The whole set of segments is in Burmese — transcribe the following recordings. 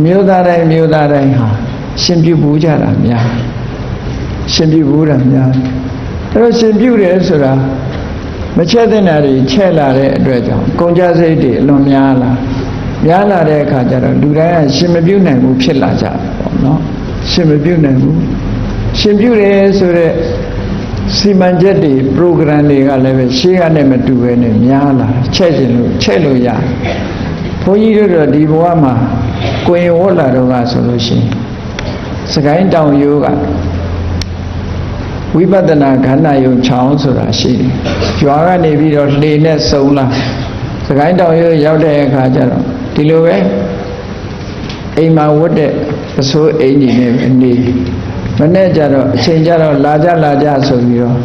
မျိုးသားတိုင်းဟာရှင်ပြုဘူးကြတာများရှင်ပြုဘူးတာများအဲ့တော့ရှင်ပြုတယ်ဆိုတာမချက်တဲ့နာတွေချက်လာတဲ့အတွက်ကြောင့်ကုန်ကြစိတ်တွေအလွန်များလာတဲ့အခါကျတော့လူတိုင်းကရှင်မပြုနိုင်ဘူးဖြစ်လာကြတယ်ပေါ့နော်ရှင်မပြုနိုင်ဘူးရှင်ပြုတယ်ဆိုတဲ့စီမံချက်တွေ program တွေကလည်းပဲရှေးကနဲ့မတူဘဲနဲ့များလာချက်လို့ရဘုန်းကြီးတို့တော့ဒီဘဝမှာကိုရင်ဝတ်လာတော့ကဆိုလို့ရှိရင်စကိုင်းတောင်ရိုးကဝိပဿနာခန္ဓာယုံချောင်းဆိုတာရှိတယ်ကြွားကနေပြီးတော့လှေနဲ့စုံလာစကိုင်းတောင်ရိုးရောက်တဲ့အခါကျတော့ဒီလိုပဲအိမ်မှာဝတ်တဲ့ပစိုးအိမ်ကြီးနဲ့အနေမနဲ့ကြတော့အချိန်ကြတော့လာကြဆိုပြီးတော့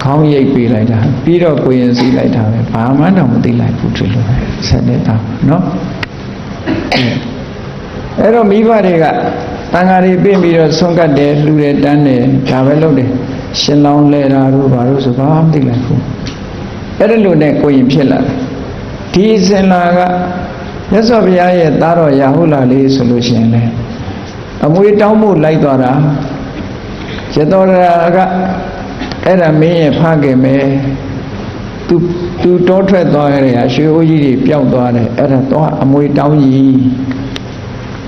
ခေါင်းရိပ်ပေးလိုက်တာပြီးတော့ကိုရင်စီးလိုက်တာပဲဘာမှတော့မသိလိုက်ဘူးဒီလိုပဲဆက်နေတာနော်အဲ့တော့မိဘတွေကတန်ဃာတွေပြင်ပြီးတော့ဆွန့်ကတ်တယ်လှူတယ်တန်းတယ်ဒါပဲလုပ်တယ်ရှင်လောင်းလဲတာတို့ဘာလို့ဆိုဘာမှမသိလိုက်ဘူးအဲ့ဒါလိုနဲ့ကိုရင်ဖြစ်လာတယ်ဒီစင်လာကမြတ်စွာဘုရားရဲ့သားတော်ရာဟုလာလေးဆိုလို့ရှိရင်လေအမွေတောင်းဖို့လိုက်သွားတာရသောရာကအဲ့ဒါမင်းရဲ့ဖခင်ပဲသူတောထွက်သွားရတဲ့ရွှေအိုးကြီးတွေပျောက်သွားတယ်အဲ့ဒါတော့အမွေတောင်းကြီး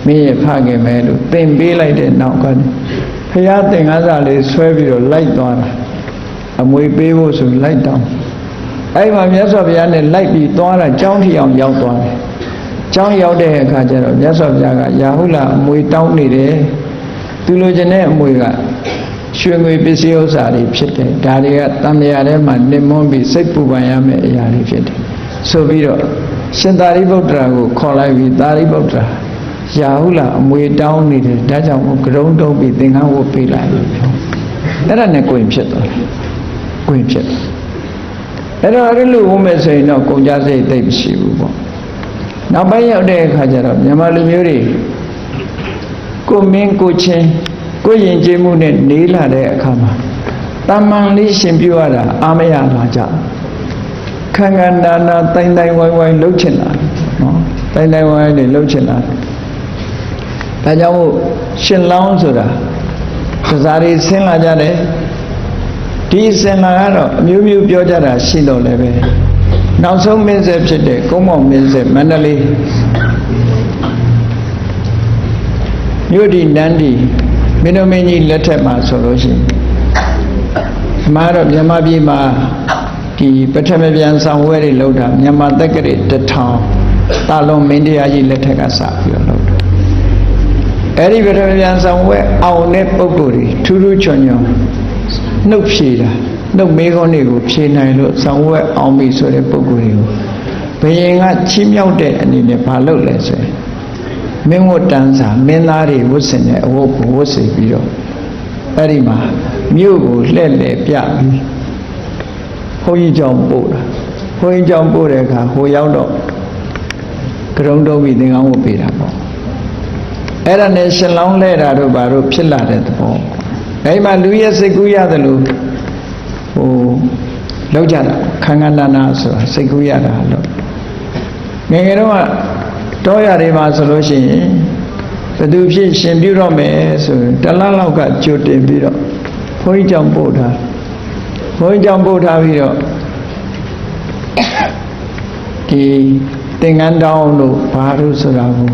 မင်းရဲ့ဖခင်ပဲလို့သင်ပေးလိုက်တဲ့နောက်ကဘုရားသင်္ကန်းစာလေးဆွဲပြီးတော့လိုက်သွားတာအမွေပေးဖို့ဆိုလိုက်တောင်းအဲ့မှာမြတ်စွာဘုရားနဲ့လိုက်ပြီးသွားတာကျောင်းထီအောင်ရောက်သွားတယ်ကျောင်းရောက်တဲ့အခါကျတော့မြတ်စွာဘုရားကရာဟုလအမွေတောင်းနေတယ်သူလိုချင်တဲ့အမွေကရွှေငွေပစ္စည်းဥစ္စာတွေဖြစ်တယ်ဒါတွေကတန်မြာထဲမှာနှိမ့်မွန်းပြီးစိတ်ပူပန်ရမယ့်အရာတွေဖြစ်တယ်ဆိုပြီးတော့ရှင်သာရိပုတ္တရာကိုခေါ်လိုက်ပြီးသာရိပုတ္တရာရာဟုလအမွေတောင်းနေတယ်ဒါကြောင့်ကရုံးတုံးပြီးသင်္ကန်းဝတ်ပေးလိုက်လို့ပြောအဲ့ဒါနဲ့ကိုရင်ဖြစ်သွားတယ်ကိုရင်ဖြစ်အဲ့တော့အဲ့လိုဝတ်မယ်ဆိုရင်တော့ကုန်ကြစိတ်သိပ်မရှိဘူးပေါ့နောက်ပိုင်းရောက်တဲ့အခါကျတော့မြန်မာလူမျိုးတွေကိုမင်းကိုချင်းကိုယဉ်ကျေးမှုနဲ့နေလာတဲ့အခါမှာတမန်လေးရှင်ပြုရတာအာမရလာကြခန္ဓာနာတိုင်ဝိုင်းဝိုင်းလှုပ်ချင်လာနော်တိုင်ဝိုင်းနေလှုပ်ချင်လာဒါကြောင့်မို့ရှင်လောင်းဆိုတာသစားတွေဆင်းလာကြတယ်ဒီဆင်လာကတော့အမျိုးမျိုးပြောကြတာရှိတော့လည်းပဲနောက်ဆုံးမင်းဆက်ဖြစ်တဲ့ကုန်းမောင်မင်းဆက်မန္တလေးမြို့ဒီနန်းဒီမင်းတို့မင်းကြီးလက်ထက်မှာဆိုလို့ရှိရင်ဒီမှာတော့မြန်မာပြည်မှာဒီပထမပြန်ဆောင်ဝဲတွေလုပ်တာမြန်မာတက္ကရာ1000တာလုံးမင်းတရားကြီးလက်ထက်ကစပြီးတော့လုပ်တယ်အဲ့ဒီပထမပြန်ဆောင်ဝဲအောင်တဲ့ပုဂ္ဂိုလ်တွေထူးထူးချွန်ချွန်နှုတ်ဖြေတာနှုတ်မေးခွန်းတွေကိုဖြေနိုင်လို့ဆောင်ဝဲအောင်ပြီဆိုတဲ့ပုဂ္ဂိုလ်တွေကိုဘယင်ကချီးမြှောက်တဲ့အနေနဲ့မလုပ်လဲဆိုရင်မင်းဝတ်တန်းစာမင်းသားတွေဝတ်ဆင်တဲ့အဝတ်ကိုဝတ်စေပြီးတော့အဲ့ဒီမှာမြို့ကိုလှည့်လည်ပြပြီးဘုန်းကြီးကျောင်းပို့တာဘုန်းကြီးကျောင်းပို့တဲ့အခါဟိုရောက်တော့ကရုံးတုံးပြီးသင်္ကန်းဝတ်ပေးတာပေါ့အဲ့ဒါနဲ့ရှင်လောင်းလဲတာတို့ဘာတို့ဖြစ်လာတဲ့သဘောအဲ့မှာလူရဲ့စိတ်ကူးရတယ်လို့လောက်ကြတာခန္ဓာနာဆိုတာစိတ်ကူးရတာလို့ငယ်ငယ်တော့တောရတွေမှာဆိုလို့ရှိရင်ဘယ်သူဖြစ်ရှင်ပြုတော့မယ်ဆိုရင်တလားလောက်ကကြိုတင်ပြီးတော့ဘုန်းကြီးကျောင်းပို့ထားပြီးတော့ဒီသင်္ကန်းတောင်းတို့ဘာလို့ဆိုတာကို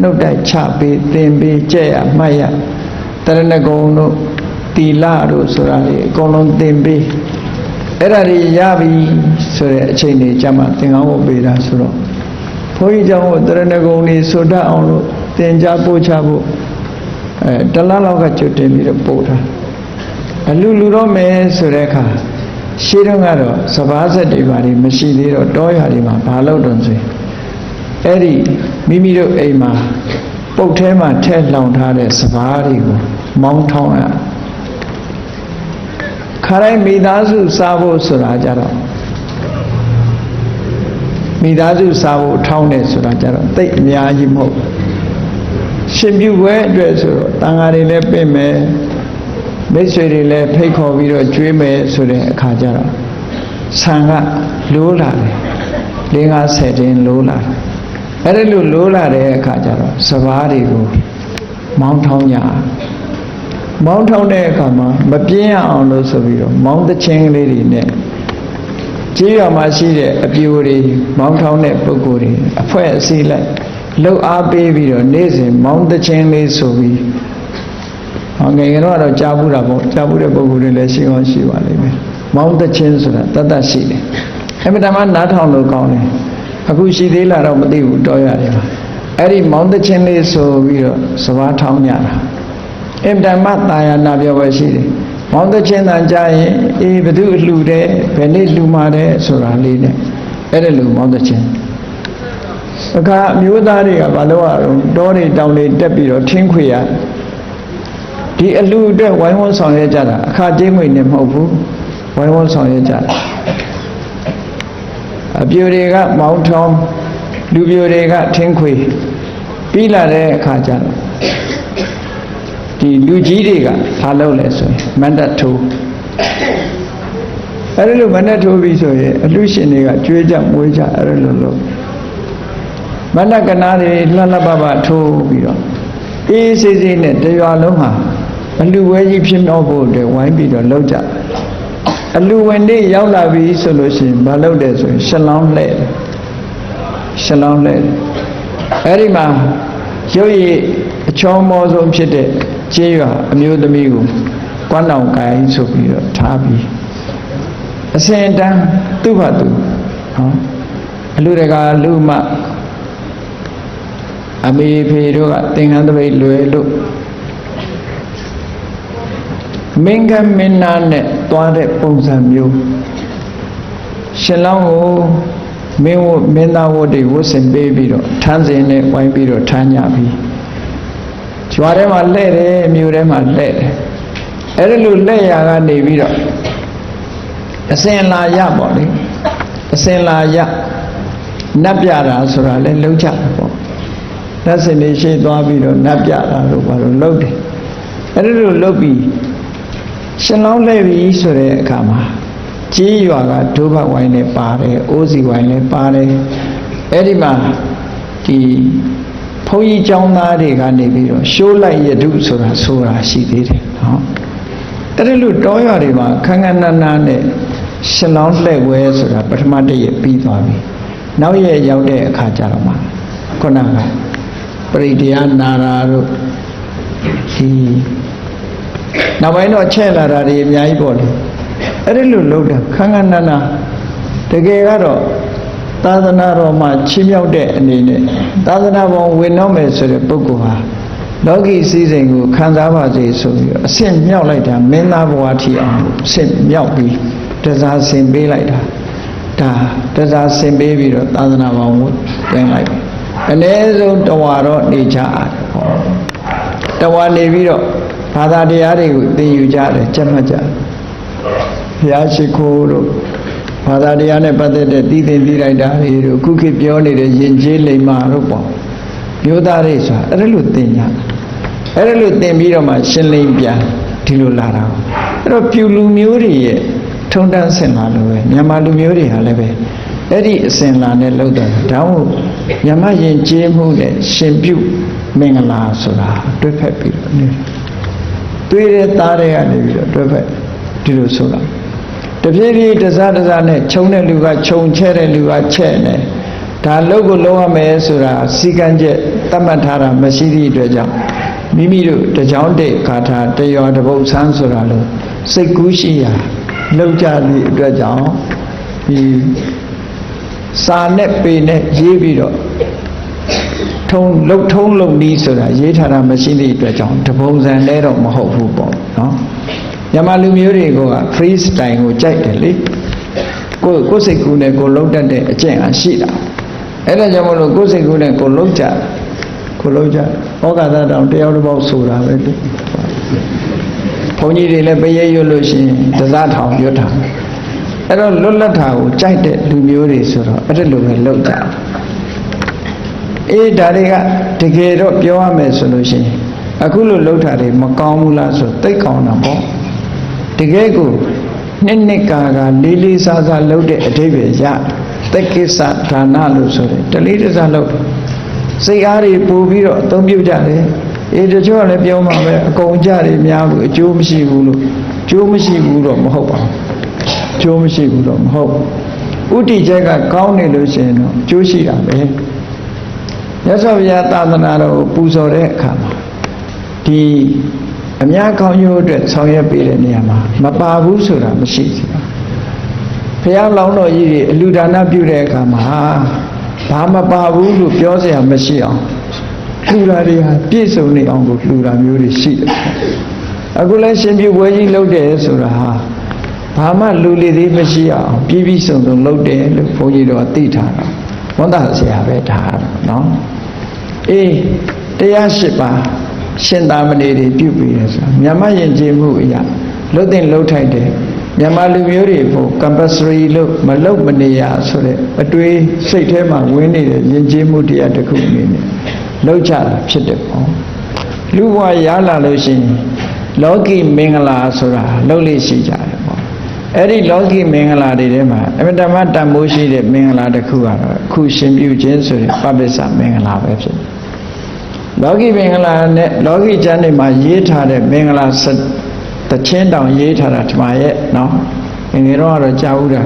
နှုတ်တိုက်ချပေးသင်ပေးကြက်ရမှတ်ရတရဏဂုံတို့တီလာတို့ဆိုတာတွေအကုန်လုံးသင်ပေးအဲ့ဒါတွေရပြီဆိုတဲ့အချိန်တွေကျမှသင်္ကန်းဝတ်ပေးတာဆိုတော့ဘုန်းကြီးကျောင်းကိုတရဏဂုံတွေဆိုတတ်အောင်လို့သင်ကြားပို့ချဖို့တလားလောက်ကကြိုတင်ပြီးတော့ပို့တာအလူတော့မယ်ဆိုတဲ့အခါရှေးတုန်းကတော့စဘာဆက်တွေပါတွေမရှိသေးတော့တောရွာတွေမှာဘာလို့တုံးဆိုအဲ့ဒီမိမိတို့အိမ်မှာပုတ်ထဲမှာထည့်လောင်ထားတဲ့စဘာတွေကိုမောင်းထောင်းရခါတိုင်းမိသားစုစားဖို့ဆိုတာကြတော့မိသားစုစားဖို့ထောင်းတယ်ဆိုတာကြတော့တိတ်အများကြီးမဟုတ်ရှင်ပြုပွဲအတွက်ဆိုတော့တန်ဃာတွေလည်းပြင်မယ်မိတ်ဆွေတွေလည်းဖိတ်ခေါ်ပြီးတော့ကျွေးမယ်ဆိုတဲ့အခါကျတော့ဆံကလိုးလာတယ်50တင်းလိုးလာတယ် အဲ့ဒါလို့လိုးလာတဲ့အခါကျတော့စပားတွေကိုမောင်းထောင်းကြမောင်းထောင်းတဲ့အခါမှာမပြင်းရအောင်လို့ဆိုပြီးတော့မောင်းသချင်းကလေးတွေနဲ့ကြေးရွာမှာရှိတဲ့အပြိုတွေမောင်းထောင်းတဲ့ပုဂ္ဂိုလ်တွေအဖွဲ့အစည်းလိုက်လှုပ်အားပေးပြီးတော့နေ့စဉ်မောင်းသချင်းလေးဆိုပြီးငယ်ငယ်တော့ကြားဘူးတာပေါ့ကြားဘူးတဲ့ပုဂ္ဂိုလ်တွေလည်းရှိအောင်ရှိပါလိမ့်မယ်မောင်းသချင်းဆိုတာတတ်တတ်ရှိတယ်အဲ့ဒီတမှာနားထောင်လို့ကောင်းတယ်အခုရှိသေးလားတော့မသိဘူးတော်ရတယ်အဲ့ဒီမောင်းသချင်းလေးဆိုပြီးတော့စပားထောင်းကြတာအင်တမတာယာနာပြောပဲရှိတယ်မောင်းသချင်းတန်ကြရင်အေးဘသူလှူတယ်ဘယ်နေ့လှူမှာတယ်ဆိုတာလေးနဲ့အဲ့ဒါလိုမောင်းသချင်းအခါမျိုးသားတွေကဘာလို့ရတော့တောတွေတောင်တွေတက်ပြီးတော့ထင်းခွေရဒီအလှအတွက်ဝိုင်းဝန်းဆောင်ရွက်ကြတာအခါကျင်းငွေနဲ့မဟုတ်ဘူးဝိုင်းဝန်းဆောင်ရွက်ကြတာအပြိုတွေကမောင်းထောင်းလူပြိုတွေကထင်းခွေပြီးလာတဲ့အခါကျတော့ဒီလူကြီးတွေကဘာလုပ်လဲဆိုရင်မန္တထိုးအဲ့လိုမန္တထိုးပြီးဆိုရင်အလူရှင်တွေကကြွေးကြမွေးကြအဲ့လိုလုပ်မန္တကနာတွေလှလှပပထိုးပြီးတော့အေးစေးစေးနဲ့တရွာလုံးဟာအလူဝဲကြီးဖြစ်တော့ဖို့အတွက်ဝိုင်းပြီးတော့လုပ်ကြအလူဝင်တွေရောက်လာပြီဆိုလို့ရှိရင်မလုပ်တယ်ဆိုရင်ရှလောင်းလှဲ့အဲ့ဒီမှာရုပ်ရည်အချောမောဆုံးဖြစ်တဲ့ကျေးရွာအမျိုးသမီးကိုကွမ်းတောင်ကိုင်းဆိုပြီးတော့ထားပြီးအစင်တန်းသူ့ဘာသူနော်အလူတကာလူမအမေဖေတို့ကသင်္ကန်းတပိတ်လွယ်လို့မင်းကမင်းနာနဲ့သွားတဲ့ပုံစံမျိုးရှင်လောင်းကိုမင်းသားဝတ်တွေဝတ်ဆင်ပေးပြီးတော့ထမ်းစင်နဲ့ဝိုင်းပြီးတော့ထမ်းကြပြီးကျွာထဲမှာလှဲ့တယ်မြို့ထဲမှာလှဲ့တယ်အဲ့ဒါလိုလှဲ့ရာကနေပြီးတော့အစင်လာရပေါ့လေအစင်လာရနတ်ပြတာဆိုတာလဲလုံးချတာပေါ့နတ်စင်တွေရှိသွားပြီးတော့နတ်ပြတာလို့ဘာလို့လုပ်တယ်အဲ့ဒါလိုလုပ်ပြီးရှင်လောင်းလှဲ့ပြီးဆိုတဲ့အခါမှာကြေးရွာကဒုဘဝိုင်းနဲ့ပါတယ်အိုးစီဝိုင်းနဲ့ပါတယ်အဲ့ဒီမှာဒီဘုန်းကြီးကျောင်းသားတွေကနေပြီးတော့ရှိုးလိုက်ရတုဆိုတာရှိသေးတယ်နော်အဲ့ဒီလိုတောရွာတွေမှာခန်းခန်းနာနာနဲ့ရှင်လောင်းလှဲ့ဝဲဆိုတာပထမတည့်ရပြီးသွားပြီနောက်ရရောက်တဲ့အခါကျတော့မှခုနကပရိတရားနာရာတို့ဒီနောက်ပိုင်းတော့ချဲ့လာတာတွေအများကြီးပေါ့လေအဲ့ဒီလိုလုပ်တာခန်းခန်းနာနာတကယ်ကတော့သာသနာတော်မှာချီးမြှောက်တဲ့အနေနဲ့သာသနာပေါ်ဝင်တော့မယ်ဆိုတဲ့ပုဂ္ဂိုလ်ဟာလောကီစည်းစိမ်ကိုခံစားပါစေဆိုပြီးအဆင့်မြောက်လိုက်တာမင်းသားဘဝထီအောင်အဆင့်မြောက်ပြီးတစားဆင်ပေးလိုက်တာဒါတစားဆင်ပေးပြီးတော့သာသနာပေါ်ဝင်လိုက်အနည်းဆုံးတဝါတော့နေကြအားဟောတဝါနေပြီးတော့ဘာသာတရားတွေကိုသင်ယူကြတယ်ကျင့်မှတ်ကြတယ်ဘုရားရှိခိုးတို့ဘာသာတရားနဲ့ပတ်သက်တဲ့သိသိသိလိုက်တာတွေတို့ခုခေတ်ပြောနေတဲ့ယဉ်ကျေးလိမ္မာတို့ပေါ့မျိုးသားတွေဆိုတာအဲ့ဒါလို့သင်ကြအဲ့ဒါလို့သင်ပြီးတော့မှရှင်းလင်းပြန်ဒီလိုလာတာအဲ့တော့ပြူလူမျိုးတွေရဲ့ထုံတန်းဆင်လာလို့ပဲမြန်မာလူမျိုးတွေဟာလည်းပဲအဲ့ဒီအစဉ်လာနဲ့လောက်တယ်ဒါမှမဟုတ်မြန်မာယဉ်ကျေးမှုနဲ့ရှင်ပြုမင်္ဂလာဆိုတာတွဲဖက်ပြီးတော့နေတွေ့တဲ့သားတွေကနေပြီးတော့တွဲဖက်ဒီလိုဆိုတာတပြေးပြေးတစားတစားနဲ့ခြုံတဲ့လူကခြုံချဲ့တဲ့လူကချဲ့နေဒါလုပ်ကိုလုပ်ရမယ်ဆိုတာစီကံချက်သတ်မှတ်ထားတာမရှိသည့်အတွက်ကြောင့်မိမိတို့တကြောင်တဲ့ခါထားတရွာတပုတ်ဆန်းဆိုတာလို့စိတ်ကူးရှိရာလောက်ကြသည့်အတွက်ကြောင့်ဒီစာနဲ့ပေနဲ့ရေးပြီးတော့ထုံလုံနီးဆိုတာရေးထားတာမရှိသည့်အတွက်ကြောင့်တပုံစံနဲ့တော့မဟုတ်ဘူးပေါ့နော်မြန်မာလူမျိုးတွေက free style ကိုကြိုက်တယ်လေကိုယ်စိတ်ကူးနဲ့ကိုလုံးတတ်တဲ့အကျင့်အားရှိတာအဲ့ဒါကြောင့်မလို့ကိုယ်စိတ်ကူးနဲ့ကိုလုံးကြဩဃာသတောင်တယောက်တစ်ပေါက်ဆိုတာပဲလေဘုန်းကြီးတွေလည်းပရဲရွတ်လို့ရှိရင်တစားထောင်ရွတ်တာအဲ့တော့လွတ်လပ်တာကိုကြိုက်တဲ့လူမျိုးတွေဆိုတော့အဲ့ဒါလိုပဲလုပ်ကြအေးဒါတွေကတကယ်တော့ပြောရမယ်ဆိုလို့ရှိရင်အခုလိုလှုပ်တာတွေမကောင်းဘူးလားဆိုသိကောင်းတာပေါ့တကယ်ကိုနှစ်ကာလေးလေးစားစားလှုပ်တဲ့အဓိပ္ပာယ်ရသက်ကိစ္စဒါနလို့ဆိုတယ်တလေးတစားလှုပ် စိတ်အားတွေပို့ပြီးတော့အသုံးပြုကြတယ်တချို့ကလည်းပြောမှာပဲအကုန်ကြတယ်များဘူးအကျိုးမရှိဘူးလို့ကျိုးမရှိဘူးတော့မဟုတ်ပါဘူးကျိုးမရှိဘူးတော့မဟုတ်ဥတီချက်ကကောင်းနေလို့ရှိရင်တော့ကျိုးရှိတာပဲမြတ်စွာဘုရားသာသနာတော်ကိုပူဇော်တဲ့အခါမှာဒီအများကောင်းကျိုးအတွက်ဆောင်ရွက်ပေးတဲ့နေရာမှာမပါဘူးဆိုတာမရှိဘူးဘုရားလောင်းတော်ကြီးတွေအလှူဒါနပြုတဲ့အခါမှာဘာမပါဘူးလို့ပြောစရာမရှိအောင်လှူတာတွေဟာပြည့်စုံနေအောင်ကိုလှူတာမျိုးတွေရှိတယ်အခုလည်းရှင်ပြုပွဲကြီးလုပ်တယ်ဆိုတာဟာဘာမှလူလေသေးမရှိအောင်ပြည့်ပြည့်စုံစုံလုပ်တယ်လို့ဘုန်းကြီးတို့သိထားတာဝန်တာဆရာပဲဒါနော်တရား၈ပါးရှင်သာမဏေတွေပြုပြီးရဆိုမြန်မာယဉ်ကျေးမှုအရာလှုပ်တဲ့လှုပ်ထိုက်တယ်မြန်မာလူမျိုးတွေဖို့ compulsory လို့မလုပ်မနေရဆိုတဲ့အတွေးစိတ်ထဲမှာဝင်နေတဲ့ယဉ်ကျေးမှုတရားတစ်ခုအနေနဲ့လှုပ်ကြတာဖြစ်တယ်ပေါ့လူဘဝရလာလို့ရှိရင်လောကီမင်္ဂလာဆိုတာလှုပ်လို့ရှိကြတယ်ပေါ့အဲ့ဒီလောကီမင်္ဂလာတွေထဲမှာအမြဲတမ်းတန်ဖိုးရှိတဲ့မင်္ဂလာတစ်ခုကတော့အခုရှင်ပြုခြင်းဆိုတဲ့ပပ္ပစ္စမင်္ဂလာပဲဖြစ်တယ်လောကီမင်္ဂလာနဲ့လောကီကျမ်းတွေမှာရေးထားတဲ့မင်္ဂလာတချင်းတောင်ရေးထားတာဒီမှာရဲ့နော်ငယ်တော့ကတော့ကြားဘူးတာ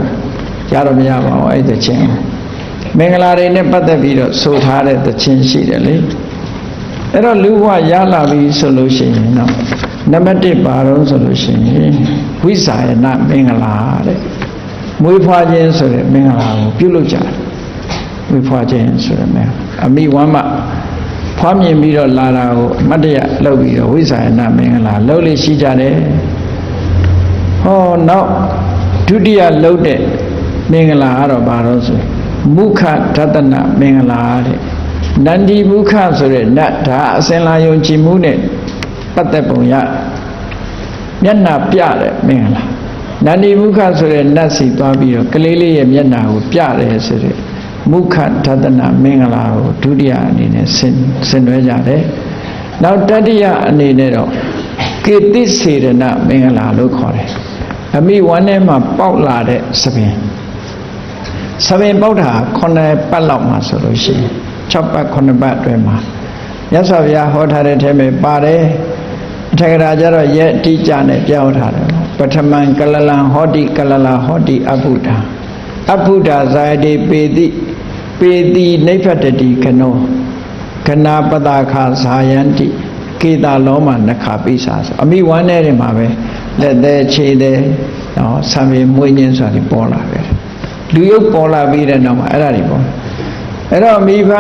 ကြားတော့မရပါဘူးအဲ့တချင်းမင်္ဂလာတွေနဲ့ပတ်သက်ပြီးတော့ဆိုထားတဲ့တချင်းရှိတယ်လေအဲ့တော့လူဘဝရလာပြီဆိုလို့ရှိရင်နော်နံပါတ်1ပါတော့ဆိုလို့ရှိရင်ဝိစာယနမင်္ဂလာတဲ့မွေးဖွားခြင်းဆိုတဲ့မင်္ဂလာကိုပြုလုပ်ကြတယ်မွေးဖွားခြင်းဆိုတဲ့မင်္ဂလာအမိဝမ်းမဖွားမြင်ပြီးတော့လာတာကိုအမတ်တရလုပ်ပြီးတော့ဝိစာယနမင်္ဂလာလုပ်လို့ရှိကြတယ်ဟောနောက်ဒုတိယလုပ်တဲ့မင်္ဂလာကတော့ဘာလို့ဆိုမုခဒသနမင်္ဂလာတဲ့နန္ဒီမုခဆိုတဲ့နတ်ဒါအစင်လာယုံကြည်မှုနဲ့ပတ်သက်ပုံရမျက်နှာပြတဲ့မင်္ဂလာနန္ဒီမုခဆိုတဲ့နတ်စီသွားပြီးတော့ကလေးလေးရဲ့မျက်နှာကိုပြတယ်ဆိုတဲ့မုခဒသနမင်္ဂလာကိုဒုတိယအနေနဲ့ဆင်နွှဲကြတယ်နောက်တတိယအနေနဲ့တော့ကေတိစေရဏမင်္ဂလာလို့ခေါ်တယ်အမိဝမ်းထဲမှာပေါက်လာတဲ့သပင်ပေါက်တာ9ပတ်လောက်မှာဆိုလို့ရှိရင်6ပတ်9ပတ်အတွင်းမှာမြတ်စွာဘုရားဟောထားတဲ့ထဲမှာပါတယ်အထက်ကရာကျတော့ရဲ့တိကျနဲ့ပြောထားတယ်ပထမံကလလံဟောတိကလလာဟောတိအဘုဒ္ဓဇာတိပေတိနိဗ္ဗတတိကနောကနာပတာခာဇာယန္တိကေတာလောမနခပိစာဆိုအမိဝမ်းထဲမှာပဲလက်သေးခြေသေးနော်ဆံပြေမွေးခြင်းဆိုတာပေါ်လာပဲလူရုပ်ပေါ်လာပြီးတဲ့နောက်မှာအဲ့ဒါတွေပေါ်အဲ့တော့အမိဝ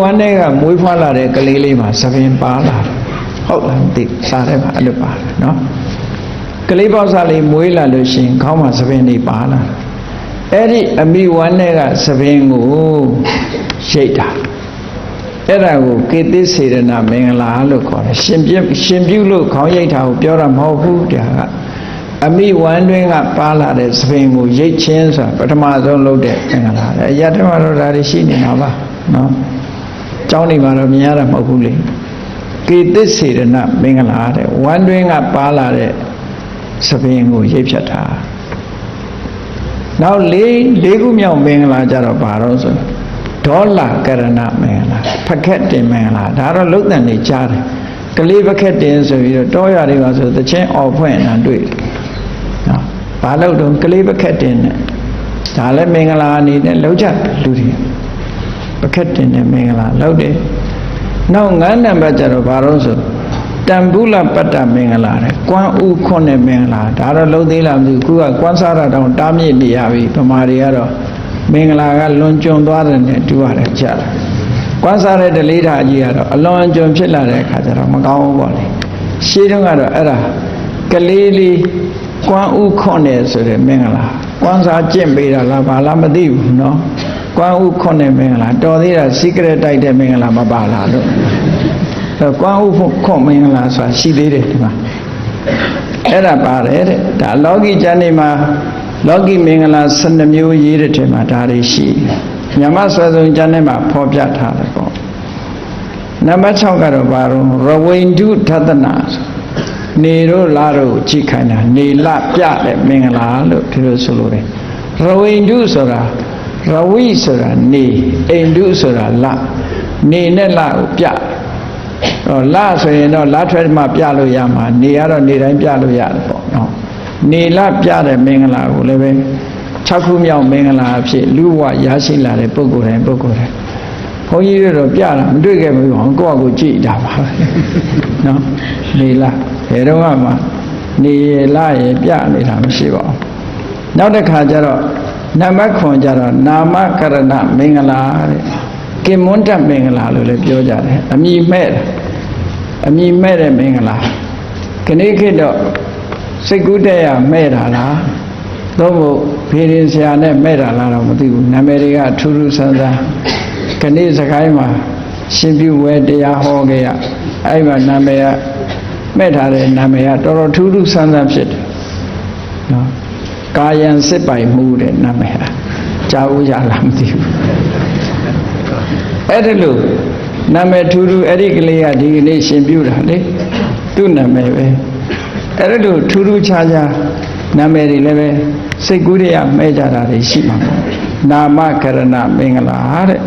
မ်းထဲကမွေးဖွားလာတဲ့ကလေးလေးမှာသပင်ပါလာဟုတ်လားမသိစားထဲမှာအဲ့လိုပါတယ်နော်ကလေးပေါက်စားလေးမွေးလာလို့ရှိရင်ခေါင်းမှာသပင်တွေပါလာအဲ့ဒီအမိဝမ်းထဲကသပင်ကိုရိတ်တာအဲ့ဒါကိုကေတိစေရဏမင်္ဂလာလို့ခေါ်တယ်ရှင်ပြုလို့ခေါင်းရိတ်တာကိုပြောတာမဟုတ်ဘူးတရားကအမိဝမ်းတွင်းကပါလာတဲ့သပင်ကိုရိတ်ချင်းဆိုတာပထမဆုံးလုပ်တဲ့မင်္ဂလာအရာတည်းမှာတော့ဒါတွေရှိနေတာပါနော်ကျောင်းတွေမှာတော့မြင်ရတာမဟုတ်ဘူးလေကေတိစေရဏမင်္ဂလာတဲ့ဝမ်းတွင်းကပါလာတဲ့သပင်ကိုရိတ်ဖြတ်တာနောက်၄ခုမြောက်မင်္ဂလာကြတော့ဘာတော့ဆိုဒေါလကရဏမင်္ဂလာဖခက်တင်မင်္ဂလာဒါတော့လုတ်တန်နေကြားတယ်ကလေးဖခက်တင်ဆိုပြီးတော့တောရတွေပါဆိုတချင်းအော်ဖွင့်တာတွေ့နော်ဘာလို့တော့ကလေးဖခက်တင်နဲ့ဒါလည်းမင်္ဂလာအနေနဲ့လောက်ကြလူတွေဖခက်တင်တဲ့မင်္ဂလာလောက်တယ်နောက်9နံပါတ်ကျတော့ဘာလို့ဆိုတံဘူးလပတ္တမင်္ဂလာတဲ့ကွမ်းဥခွန်းတဲ့မင်္ဂလာဒါတော့လုံးသေးလားမသိဘူးခုကကွမ်းစားတာတောင်တားမြစ်နေရပြီဗမာတွေကတော့မင်္ဂလာကလွန်ကျွံသွားတယ်နဲ့တူရတယ်ကြားတယ်ကွမ်းစားတဲ့ဒလေးထာကြီးကတော့အလွန်ကျွံဖြစ်လာတဲ့အခါကျတော့မကောင်းဘူးပေါ့လေရှင်းတော့ကတော့အဲ့ဒါကလေးလေးကွမ်းဥခွန်းတယ်ဆိုတဲ့မင်္ဂလာကွမ်းစားကျင့်ပေးတာလားဘာလားမသိဘူးနော်ကွမ်းဥခွန်းတဲ့မင်္ဂလာတော်သေးတာ secret တိုက်တဲ့မင်္ဂလာမပါလားလို့ကွမ်းဥခွန်းမင်္ဂလာဆိုတာရှိသေးတယ်ဒီမှာအဲ့ဒါပါတယ်တဲ့ဒါလောကီကျမ်းတွေမှာလောကီမင်္ဂလာ12မျိုးရေးတဲ့ထဲမှာဒါတွေရှိမြတ်စွာဘုရားကျမ်းထဲမှာဖော်ပြထားတယ်ပေါ့နံပါတ်6ကတော့ဘာလို့ရဝိန္ဒုထသနာနေတို့လာတို့ကြည့်ခိုင်းတာနေလပြတဲ့မင်္ဂလာလို့ဒီလိုဆိုလို့တယ်ရဝိန္ဒုဆိုတာရဝိဆိုတာနေအိန္ဒုဆိုတာလ နေနဲ့လကိုပြတော့လဆိုရင်တော့လထွက်မှပြလို့ရမှာနေကတော့နေတိုင်းပြလို့ရတယ်ပေါ့နော်နေလပြတဲ့မင်္ဂလာကိုလည်းပဲ6ခုမြောက်မင်္ဂလာအဖြစ်လူဘဝရရှိလာတဲ့ပုဂ္ဂိုလ်တိုင်းဘုန်းကြီးတို့တော့ပြတာမတွေ့ခဲ့ဘူးဟောကိုယ့်အကိုကြည့်တာပါနော်နေလဘယ်တော့မှနေလရေပြနေတာမရှိပါဘူးနောက်တစ်ခါကျတော့နံပါတ်9ကျတော့နာမကရဏမင်္ဂလာတဲ့ကိမွန်းတမင်္ဂလာလို့လည်းပြောကြတယ်အမိမဲ့တဲ့မင်္ဂလာခဏခေတ်တော့စိတ်ကူးတဲ့ရမဲ့တာလားသို့မဟုတ်ဖေရင်ဆရာနဲ့မဲ့တာလားတော့မသိဘူးနာမည်တွေကထူးထူးဆန်းဆန်းခဏစကိုင်းမှာရှင်ပြုဝဲတရားဟောခဲ့ရအဲ့မှာနာမည်ကမဲ့ထားတဲ့နာမည်ကတော်တော်ထူးထူးဆန်းဆန်းဖြစ်တယ်နော်ကာယံစစ်ပိုင်မှုတဲ့နာမည်ဟာကြားဦးရလားမသိဘူးအဲ့ဒါလို့နာမည်ထူးထူးအဲ့ဒီကလေးကဒီကနေ့ရှင်ပြုတာလေသူ့နာမည်ပဲအဲ့ဒါလို့ထူးထူးခြားခြားနာမည်တွေလည်းပဲစိတ်ကူးရမဲ့ကြတာတွေရှိမှာပေါ့နာမကရဏမင်္ဂလာတဲ့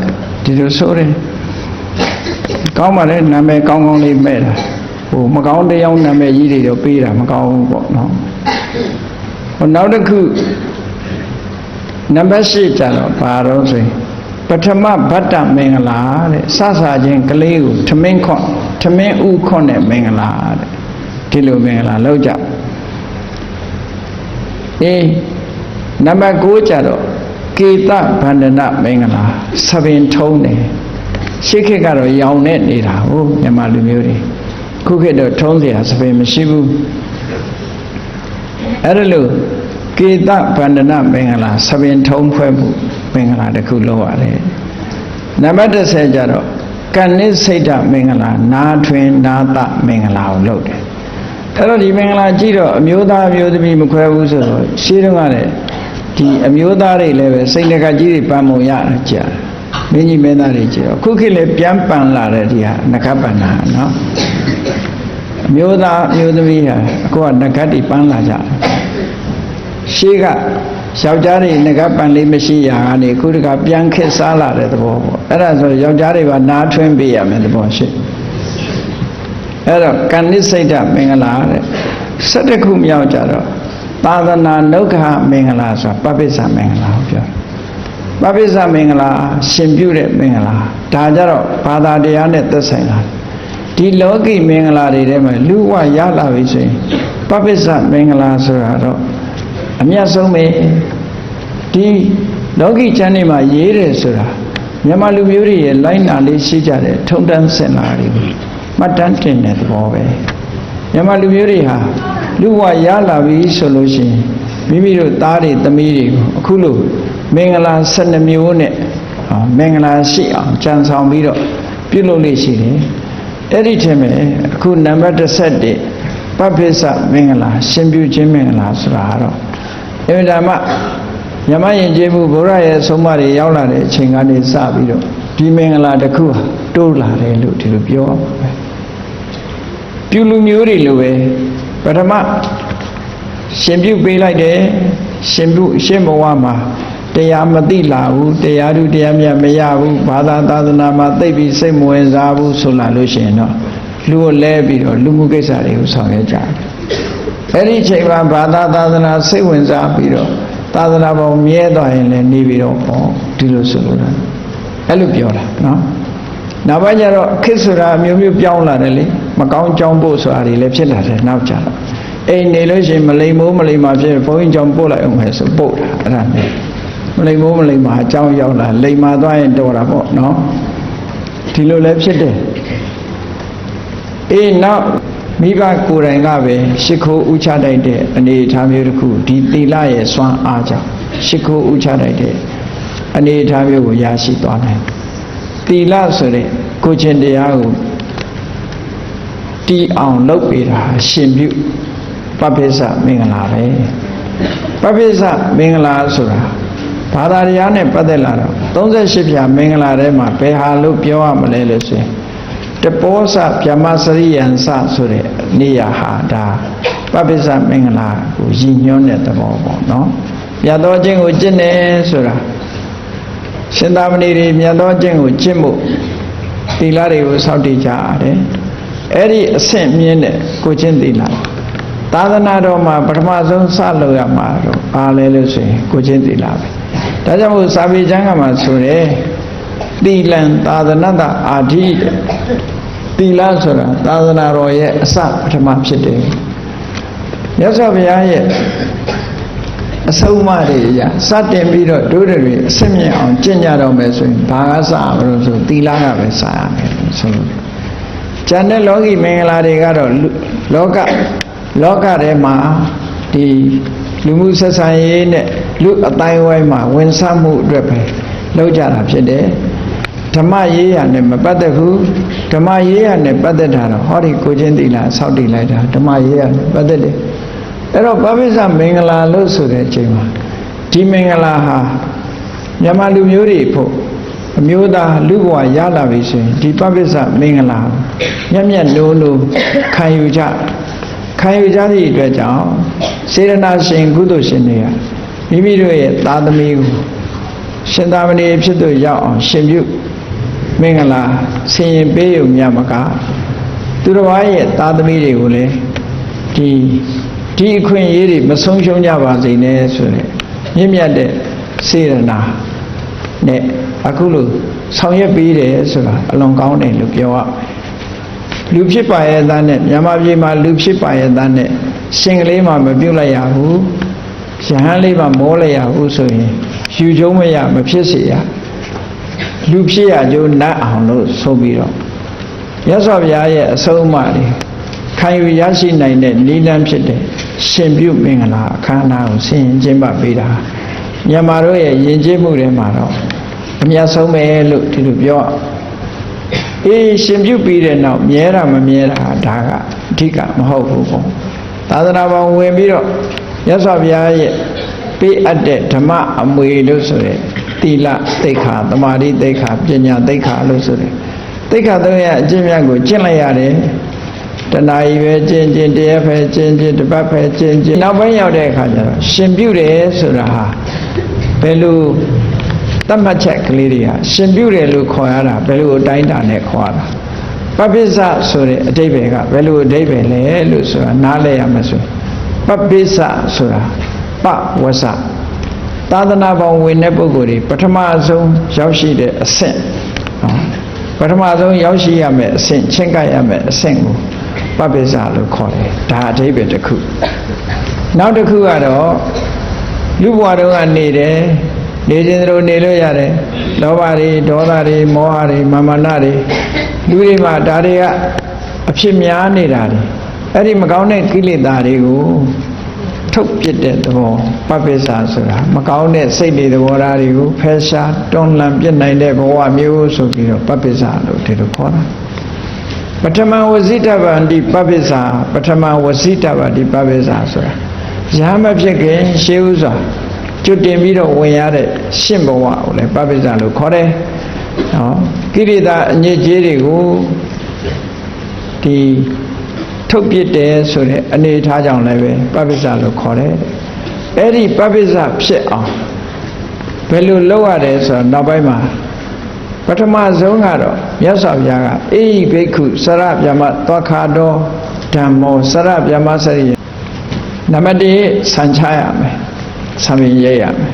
ဒီလိုဆိုတယ်ကောင်းပါလေနာမည်ကောင်းကောင်းလေးမဲ့တာဟိုမကောင်းတရားနာမည်ကြီးတွေတော့ပေးတာမကောင်းဘူးပေါ့နော်ဟိုနောက်တစ်ခုနံပါတ်8ကျတော့ဘာတော့ဆိုရင်ပထမဗတ္တမင်္ဂလာတဲ့စစချင်းကလေးကိုထမင်းဥခွနဲ့မင်္ဂလာတဲ့ဒီလိုမင်္ဂလာလောက်ကြနံပါတ်9ကျတော့ကေတဗန္ဒနာမင်္ဂလာသပင်ထုံးတယ်ရှေ့ခေတ်ကတော့ရောင်နဲ့နေတာဟုတ်မြန်မာလူမျိုးတွေခုခေတ်တော့ထုံးเสียသပင်မရှိဘူးအဲ့ဒါလို့ကေတဗန္ဒနာမင်္ဂလာသပင်ထုံးဖွဲ့မှုမင်္ဂလာတစ်ခုလုပ်ရတယ်နံပါတ်10ကျတော့ကဏိစိတ်တမင်္ဂလာနာထွင်နာသမင်္ဂလာကိုလုပ်တယ်အဲ့တော့ဒီမင်္ဂလာကြည့်တော့အမျိုးသားအမျိုးသမီးမခွဲဘူးဆိုတော့ရှင်းတော့ကလည်းဒီအမျိုးသားတွေလည်းပဲစိတ်တကကြီးတွေပန်းပုံရကြမင်းကြီးမင်းသားတွေကြည့်တော့ခုခေတ်လည်းပြန်ပန်လာတဲ့ဒီဟာနဂတ်ပန်နာနော်အမျိုးသားအမျိုးသမီးဟာအခုကနဂတ်တွေပန်းလာကြတယ်ရှေးကယောက်ျားတွေငကပန်လေးမရှိရာကနေခုတကပြန်ခက်စားလာတဲ့သဘောပေါ့အဲ့ဒါဆိုယောက်ျားတွေကနားထွင်းပေးရမယ်သဘောရှိအဲ့တော့ကဏိစိတ်တမင်္ဂလာတဲ့17ခုမြောက်ကြတော့သာသနာနုက္ခမင်္ဂလာဆိုတာပပိစ္ဆမင်္ဂလာကိုပြောပပိစ္ဆမင်္ဂလာရှင်ပြုတဲ့မင်္ဂလာဒါကြတော့ဘာသာတရားနဲ့သက်ဆိုင်လာဒီလောကီမင်္ဂလာတွေထဲမှာလူဝရလာပြီဆိုရင်ပပိစ္ဆမင်္ဂလာဆိုတာတော့အမြတ်ဆုံးပဲဒီလောကီကျမ်းတွေမှာရေးတယ်ဆိုတာမြန်မာလူမျိုးတွေရဲ့လိုက်နာလေးရှိကြတဲ့ထုံတန်းစင်လာတွေမှတ်တမ်းတင်တဲ့သဘောပဲမြန်မာလူမျိုးတွေဟာလူဘဝရလာပြီဆိုလို့ရှိရင်မိမိတို့သားတွေသမီးတွေကိုအခုလိုမင်္ဂလာ12မျိုးနဲ့မင်္ဂလာရှိအောင်ကြံဆောင်ပြီးတော့ပြုလုပ်လို့ရှိတယ်အဲ့ဒီထဲမှာအခုနံပါတ်17ပပိစ္ဆမင်္ဂလာရှင်ပြုခြင်းမင်္ဂလာဆိုတာတော့အမှန်တမ်းညမယဉ်ကျေးမှုဘုရားရဲ့ဆုံးမတွေရောက်လာတဲ့အချိန်ကနေစပြီးတော့ဒီမင်္ဂလာတစ်ခုဟာတိုးလာတယ်လို့ဒီလိုပြောအောင်ပဲပြုလူမျိုးတွေလိုပဲပထမရှင်ပြုပေးလိုက်တယ်ရှင်ဘဝမှာတရားမသိလာဘူးတရားဓုတရားမြတ်မရဘူးဘာသာသာသနာမှာသိပြီးစိတ်မဝင်စားဘူးဆိုလာလို့ရှိရင်တော့လူကိုလဲပြီးတော့လူမှုကိစ္စတွေကိုဆောင်ရွက်ကြတယ်အဲ့ဒီအချိန်မှာဘာသာသာသနာစိတ်ဝင်စားပြီးတော့သာသနာပေါင်းမြဲသွားရင်လည်းနေပြီးတော့ဒီလိုဆိုလို့အဲ့လိုပြောတာနော်နောက်ပိုင်းကျတော့ခေတ်ဆိုတာမျိုးမျိုးပြောင်းလာတယ်လေမကောင်းကြောင်းပို့ဆိုတာတွေလည်းဖြစ်လာတယ်နောက်ကျတော့အိမ်နေလို့ရှိရင်မလိမ်မိုးမလိမ်မာဖြစ်ဘုန်းကြီးကြောင့်ပို့လိုက်အောင်ပဲဆိုပို့တာအဲ့ဒါနဲ့မလိမ်မိုးမလိမ်မာအကြောင်းရောက်လာလိမ်မာသွားရင်တော်တာပေါ့နော်ဒီလိုလည်းဖြစ်တယ်နောက်မိဘကိုယ်တိုင်ကပဲရှ िख ိုးဥချတိုက်တဲ့အနေအထားမျိုးတစ်ခုဒီသီလရဲ့စွမ်းအားကြောင့်ရှ िख ိုးဥချတိုက်တဲ့အနေအထားမျိုးကိုရရှိသွားတယ်သီလဆိုတဲ့ကိုယ်ချင်းတရားကိုတီးအောင်လုပ်ပေးတာရှင်ပြုပပိစ္ဆမင်္ဂလာပဲပပိစ္ဆမင်္ဂလာဆိုတာဘာသာတရားနဲ့ပတ်သက်လာတော့38ဖြာမင်္ဂလာထဲမှာဘယ်ဟာလို့ပြောရမလဲလို့ဆိုရင်တပောစဗြဟ္မစရိယံစဆိုတဲ့နေရာဟာဒါပပိစ္ဆမင်္ဂလာကိုရည်ညွှန်းတဲ့သဘောပေါ့နော်မြတ်သောခြင်းကိုကျင့်တယ်ဆိုတာရှင်သာမဏေတွေမြတ်သောခြင်းကိုကျင့်ဖို့ တီလာတွေကိုစောင့်တည်ကြရတယ်အဲ့ဒီအဆင့်မြင့်တဲ့ကိုချင်းတီလာသာသနာတော်မှာပထမဆုံးစလုပ်ရမှာတော့အားလဲလို့ဆိုရင်ကိုချင်းတီလာပဲဒါကြောင့်မို့စာပေကျမ်းကမှာဆိုတယ်တီလံသာသနာတအာဓိတီလာဆိုတာသာသနာတော်ရဲ့အစပထမဖြစ်တယ်မြတ်စွာဘုရားရဲ့အဆုံးအမတွေအရာစတင်ပြီးတော့တို့တွေအစစ်မြင့်အောင်ကျင့်ကြတော့မယ်ဆိုရင်ဘာကစရမလို့ဆိုသီလကပဲစရမယ်ဆိုလို့ကျန်တဲ့လောကီမင်္ဂလာတွေကတော့လောကထဲမှာဒီလူမှုဆက်ဆံရေးနဲ့လူအတိုင်းဝိုင်းမှာဝင်စားမှုအတွက်ပဲလုပ်ကြတာဖြစ်တယ်ဓမ္မရေးရနဲ့မပတ်သက်ဘူးဓမ္မရေးရနဲ့ပတ်သက်တာတော့ဟောဒီကိုချင်းသီလဆောက်တည်လိုက်တာဓမ္မရေးရနဲ့ပတ်သက်တယ်အဲ့တော့ပပိစမင်္ဂလာလို့ဆိုတဲ့အချိန်မှာဒီမင်္ဂလာဟာမြန်မာလူမျိုးတွေဖို့အမျိုးသားလူဘဝရလာပြီဆိုရင်ဒီပပိစမင်္ဂလာမျက်မျက်နိုးနိုးခံယူကြသည့်အတွက်ကြောင့်စေရနာရှင်ကုသိုလ်ရှင်တွေကမိမိတို့ရဲ့သားသမီးကိုရှင်သာမဏေဖြစ်သူရောက်အောင်ရှင်ပြုမင်္ဂလာဆင်ရင်ပေးရုံမြတ်မကသူတော်ဘာရဲ့သားသမီးတွေကိုလည်းဒီအခွင့်အရေးတွေမဆုံးရှုံးကြပါစေနဲ့ဆိုတဲ့မြင့်မြတ်တဲ့စေရနာနဲ့အခုလိုဆောင်ရွက်ပေးတယ်ဆိုတာအလွန်ကောင်းတယ်လို့ပြောရလူဖြစ်ပါရဲ့သားနဲ့မြန်မာပြည်မှာလူဖြစ်ပါရဲ့သားနဲ့ရှင်ကလေးမှမပြုတ်လိုက်ရဘူးရဟန်းလေးမှမောလိုက်ရဘူးဆိုရင်ယူကျုံမရမဖြစ်စေရလူဖြစ်ရကြိုးနတ်အောင်လို့ဆိုပြီးတော့မြတ်စွာဘုရားရဲ့အဆုံးအမတွေခံယူရရှိနိုင်တဲ့နိလန်းဖြစ်တဲ့ရှင်ပြုမင်္ဂလာအခမ်းအနားကိုဆင်ရင်ကျင်းပပေးတာမြန်မာတို့ရဲ့ယဉ်ကျေးမှုတွေမှာတော့အမြတ်ဆုံးပဲလို့ဒီလိုပြောရှင်ပြုပြီးတဲ့နောက်မြဲတာမမြဲတာဒါကအဓိကမဟုတ်ဘူးပေါ့သာသနာ့ဘောင်ဝင်ပြီးတော့မြတ်စွာဘုရားရဲ့ပေးအပ်တဲ့ဓမ္မအမွေလို့ဆိုတဲ့သီလသိက္ခာသမာဓိသိက္ခာပညာသိက္ခာလို့ဆိုတဲ့သိက္ခာသုံးရအကျင့်မြတ်ကိုကျင့်လိုက်ရတယ်တဏှာကြီးပဲကျင့်တရက်ပဲကျင့်တပတ်ပဲကျင့်နောက်ပိုင်းရောက်တဲ့အခါကျတော့ရှင်ပြုတယ်ဆိုတာဟာဘယ်လိုတတ်မှတ်ချက်ကလေးတွေဟာရှင်ပြုတယ်လို့ခေါ်ရတာဘယ်လိုအတိုင်းအတာနဲ့ခေါ်ရတာပပိစဆိုတဲ့အဓိပ္ပာယ်ကဘယ်လိုအဓိပ္ပာယ်လဲလို့ဆိုတာနားလည်ရမှာဆိုပပိစဆိုတာပဝစသာသနာပေါင်းဝင်တဲ့ပုဂ္ဂိုလ်တွေပထမဆုံးရောက်ရှိတဲ့အဆင့်ပထမဆုံးရောက်ရှိရမယ့်အဆင့်ချင်းကပ်ရမယ့်အဆင့်ကိုပပိစလို့ခေါ်တယ်ဒါအဓိပ္ပာယ်တစ်ခုနောက်တစ်ခုကတော့လူဘဝတုန်းကနေတယ်နေခြင်းတို့နေလို့ရတယ်လောဘတွေဒေါသတွေမောဟတွေမာမနတွေလူတွေမှာဒါတွေကအဖြစ်များနေတာတွေအဲ့ဒီမကောင်းတဲ့ကိလေသာတွေကိုထုတ်ပြစ်တဲ့သဘောပပိစဆိုတာမကောင်းတဲ့စိတ်တွေသဘောထားတွေကိုဖယ်ရှားတွန်းလှန်ပြစ်နိုင်တဲ့ဘဝမျိုးဆိုပြီးတော့ပပိစလို့ဒီလိုခေါ်တာပထမဝဇိတဗန္တိပပိစပထမဝဇိတဗန္တိပပိစဆိုတာရဟမဖြစ်ခင်ရှေးဥစွာကျွတ်တင်ပြီးတော့ဝင်ရတဲ့ရှင့်ဘဝကိုလည်းပပိစလို့ခေါ်တယ်နော်ကိရိတာအညစ်အကြေးတွေကိုဒီထုတ်ပြစ်တယ်ဆိုတဲ့အနေထားကြောင့်လည်းပဲပပိစလို့ခေါ်တယ်အဲ့ဒီပပိစဖြစ်အောင်ဘယ်လိုလုပ်ရတယ်ဆိုတော့နောက်ပိုင်းမှာပထမဆုံးကတော့မြတ်စွာဘုရားကအေဟိဘိက္ခုစရဗျမသောခါတော်ဓမ္မောစရဗျမစရိယနံပါတ်1ဆံချရမယ်ဆံပင်ရိပ်ရမယ်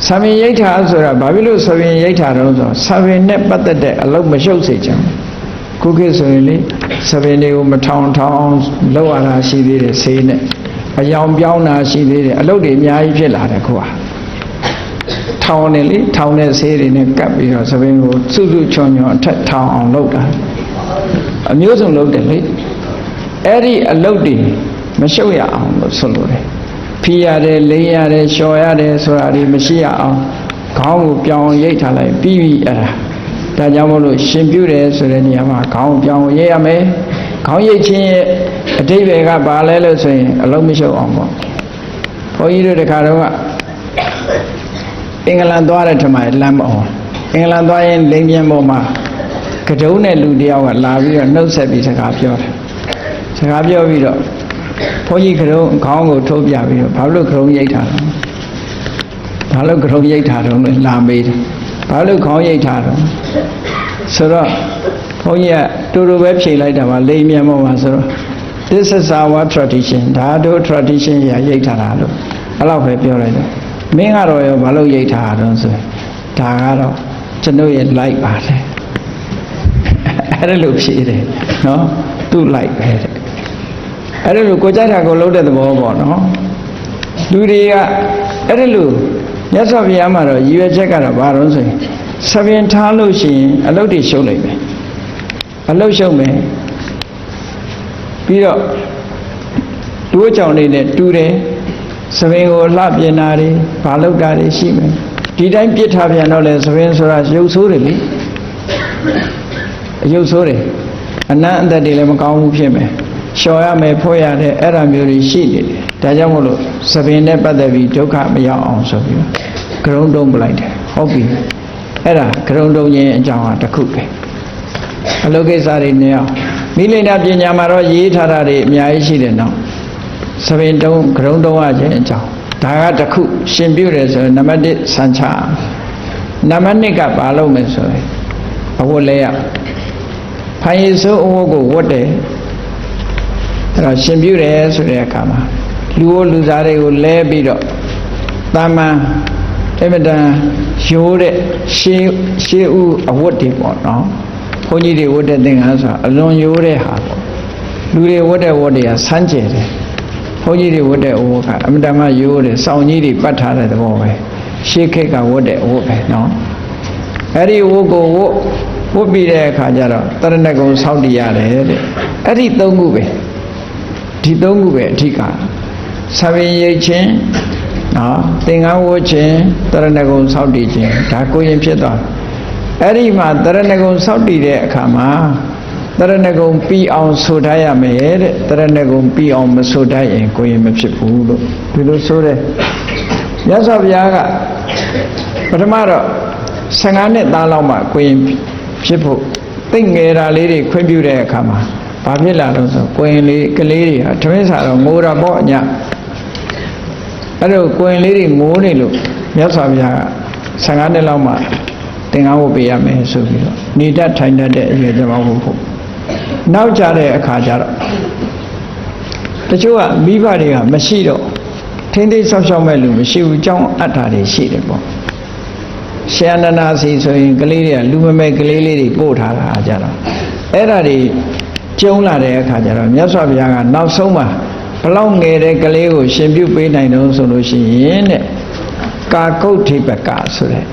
ဆံပင်ရိပ်တာဆိုတာဘာဖြစ်လို့ဆံပင်ရိပ်တာတော့ဆိုဆံပင်နဲ့ပတ်သက်တဲ့အလုပ်မရှုပ်စေချင်ဘူးခုခေတ်ဆိုရင်လေဆံပင်တွေကိုမထောင်လောက်ရတာရှိသေးတယ်ဆေးနဲ့အယောင်ပြောင်းတာရှိသေးတယ်အလုပ်တွေအများကြီးဖြစ်လာတယ်ခုကထောင်နေလေထောင်တဲ့ဆေးတွေနဲ့ကပ်ပြီးတော့ဆံပင်ကိုစုစုချွန်အထက်ထောင်အောင်လုပ်တာအမျိုးစုံလုပ်တယ်လေအဲ့ဒီအလုပ်တွေမရှုပ်ရအောင်လို့ဆိုလိုတယ်ဖီးရတယ်လိမ့်ရတယ်လျှော်ရတယ်ဆိုတာဒီမရှိရအောင်ခေါင်းကိုပြောင်းရိတ်ထားလိုက်ပြီးပြီအဲ့ဒါကြောင့်မို့လို့ရှင်ပြုတယ်ဆိုတဲ့နေရာမှာခေါင်းပြောင်းရိတ်ရမယ်ခေါင်းရိတ်ခြင်းရဲ့အဓိပ္ပာယ်ကဘာလဲလို့ဆိုရင်အလုံးမရှုပ်အောင်ပေါ့ဘုန်းကြီးတို့တခါတော့အင်္ဂလန်သွားတဲ့ထမလမ်းမအောင်အင်္ဂလန်သွားရင်လိမ့်ပြန်ပေါ်မှာကတုံးနဲ့လူတယောက်ကလာပြီးတော့နှုတ်ဆက်ပြီးစကားပြောတယ်စကားပြောပြီးတော့ဘုန်းကြီးကတုံးခေါင်းကိုထိုးပြပြီးတော့ဘာလို့ကတုံးရိတ်ထားတော့ဘာလို့ကတုံးရိတ်ထားတော့လာမေးတယ်ဘာလို့ခေါင်းရိတ်ထားတော့ ဆိုတော့ဘုန်းကြီးကတူတူပဲဖြေလိုက်တာပါလိမ်မြန်ပေါ်မှာဆိုတော့ this is our tradition ဒါတို့ tradition ရရိတ်ထားတာလို့အဲ့လောက်ပဲပြောလိုက်တယ်မင်းကတော့ရောဘာလို့ရိတ်ထားတာတော့ဆိုဒါကတော့ကျွန်တော်ရဲ့ like ပါတယ်အဲ့ဒါလို့ဖြေတယ်နော်သူ့ like ပဲတဲ့အဲ့ဒါလို့ကိုကြိုက်တာကိုလုပ်တဲ့သဘောပေါ့နော်လူတွေကအဲ့ဒါလို့မြတ်စွာဘုရားမှာတော့ရည်ရွယ်ချက်ကတော့ဘာလို့ဆိုရင်ဆပင်ထားလို့ရှိရင်အလုပ်တွေရှုပ်လိုက်မယ်အလုပ်ရှုပ်မယ်ပြီးတော့တိုးကြောင်နေနဲ့တူတယ်ဆပင်ကိုလှပြင်တာတွေဘာလုပ်တာတွေရှိမယ်ဒီတိုင်းပြစ်ထားပြန်တော့လေဆပင်ဆိုတာရုပ်ဆိုးတယ်လေအယုတ်ဆိုးတယ်အနံ့အသက်တွေလည်းမကောင်းဘူးဖြစ်မယ်လျှော်ရမယ်ဖွဲ့ရတယ်အဲ့ဒါမျိုးတွေရှိနေတယ်ဒါကြောင့်မို့လို့သဘင်နဲ့ပတ်သက်ပြီးဒုက္ခမရောက်အောင်ဆိုပြီးဂရုံတုံးပလိုက်တယ်ဟုတ်ပြီအဲ့ဒါဂရုံတုံးခြင်းအကြောင်းဟာတစ်ခုပဲအလုပ်ကိစ္စတွေနေအောင်မိလိန်နာပညာမှာတော့ရေးထားတာတွေအများကြီးရှိတယ်နော်သဘင်တုံးဂရုံတုံးရခြင်းအကြောင်းဒါကတစ်ခုရှင်ပြုတယ်ဆိုရင်နံပါတ်1ဆန်ချနံပါတ်2ကဘာလုပ်မယ်ဆိုရင်အဝတ်လဲရဖိုင်ရည်စိုးအဝတ်ကိုဝတ်တယ်အဲ့တော့ရှင်ပြုတယ်ဆိုတဲ့အခါမှာလူဝလူသားတွေကိုလဲပြီးတော့တာမန်အမတန်ရိုးတဲ့ရှေးဥအဝတ်တွေပေါ့နော်ဘုန်းကြီးတွေဝတ်တဲ့သင်္ကန်းဆိုတာအလွန်ရိုးတဲ့ဟာပေါ့လူတွေဝတ်တဲ့ဝတ်တွေကဆန်းကျယ်တယ်ဘုန်းကြီးတွေဝတ်တဲ့အဝတ်ကအမတန်မှရိုးတယ်စောင်းကြီးတွေပတ်ထားတဲ့သဘောပဲရှေးခေတ်ကဝတ်တဲ့အဝတ်ပဲနော်အဲ့ဒီဝတ်ကိုဝတ်ပြီးတဲ့အခါကျတော့တရဏဂုံဆောက်တည်ရတယ်တဲ့အဲ့ဒီ၃ခုပဲဒီ၃ခုပဲအဓိကဆံပင်ရိတ်ခြင်းနော်သင်္ကန်းဝတ်ခြင်းတရဏဂုံဆောက်တည်ခြင်းဒါကိုရင်ဖြစ်သွားအဲ့ဒီမှာတရဏဂုံဆောက်တည်တဲ့အခါမှာတရဏဂုံပြီးအောင်ဆိုတတ်ရမယ်တဲ့တရဏဂုံပြီးအောင်မဆိုတတ်ရင်ကိုရင်မဖြစ်ဘူးလို့ဒီလိုဆိုတယ်မြတ်စွာဘုရားကပထမတော့15နှစ်သားလောက်မှကိုရင်ဖြစ်ဖို့သိငယ်တာလေးတွေခွင့်ပြုတဲ့အခါမှာဘာဖြစ်လာလို့ဆိုကိုရင်လေးကလေးတွေဟာထမင်းစားတော့ငိုတာပေါ့အညအဲ့တော့ကိုရင်လေးတွေငိုနေလို့မြတ်စွာဘုရားက15နှစ်လောက်မှသင်္ကန်းဝတ်ပေးရမယ်ဆိုပြီးတော့နေတတ်ထိုင်တတ်တဲ့အရွယ်ကြောင့်ဖို့နောက်ကြတဲ့အခါကျတော့တချို့ကမိဘတွေကမရှိတော့ထိမ့်သိမ်းဆောက်ရှောက်မဲ့လူမရှိဘူးကြောင်းအပ်တာတွေရှိတယ်ပေါ့ရှန္ဒနာစီဆိုရင်ကလေးတွေကလူမမဲ့ကလေးလေးတွေပို့ထားတာကြတော့အဲ့ဒါတွေကျုံလာတဲ့အခါကျတော့မြတ်စွာဘုရားကနောက်ဆုံးမှာဘလောက်ငယ်တဲ့ကလေးကိုရှင်ပြုပေးနိုင်တော့ဆိုလို့ရှိရင်တဲ့ကာကုဋ္ဌိပကဆိုတဲ့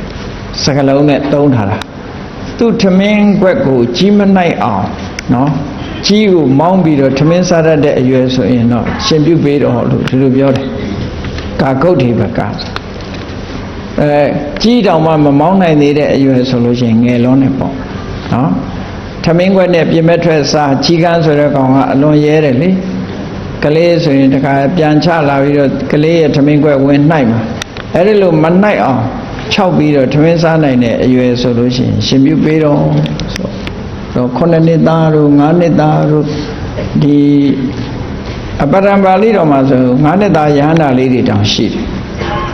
စကလုံးနဲ့သုံးထားတာသူ့ထမင်းခွက်ကိုကြီးမနိုင်အောင်နော်ကြီးကိုမောင်းပြီးတော့ထမင်းစားတတ်တဲ့အရွယ်ဆိုရင်တော့ရှင်ပြုပေးတော့လို့ဒီလိုပြောတယ်ကာကုဋ္ဌိပကကြီးတောင်မှမမောင်းနိုင်သေးတဲ့အရွယ်ဆိုလို့ရှိရင်ငယ်လုံးနဲ့ပေါ့နော်ထမင်းခွက်နဲ့ပြင်မဲ့ထွက်စားကြီးကန်းဆိုတဲ့ကောင်ကအလွန်ရဲတယ်လေကလေးဆိုရင်တခါပြန်ချလာပြီးတော့ကလေးရဲ့ထမင်းခွက်ဝင်နှိုက်မှာအဲ့ဒီလိုမနှိုက်အောင်6ပြီးတော့ထမင်းစားနိုင်တဲ့အရွယ်ဆိုလို့ရှိရင်ရှင်ပြုပေးတော့ဆိုတော့9နှစ်သားတို့9နှစ်သားတို့ဒီအပရံပါဠိတော်မှာဆို9နှစ်သားယဟန္တာလေးတွေတောင်ရှိတယ်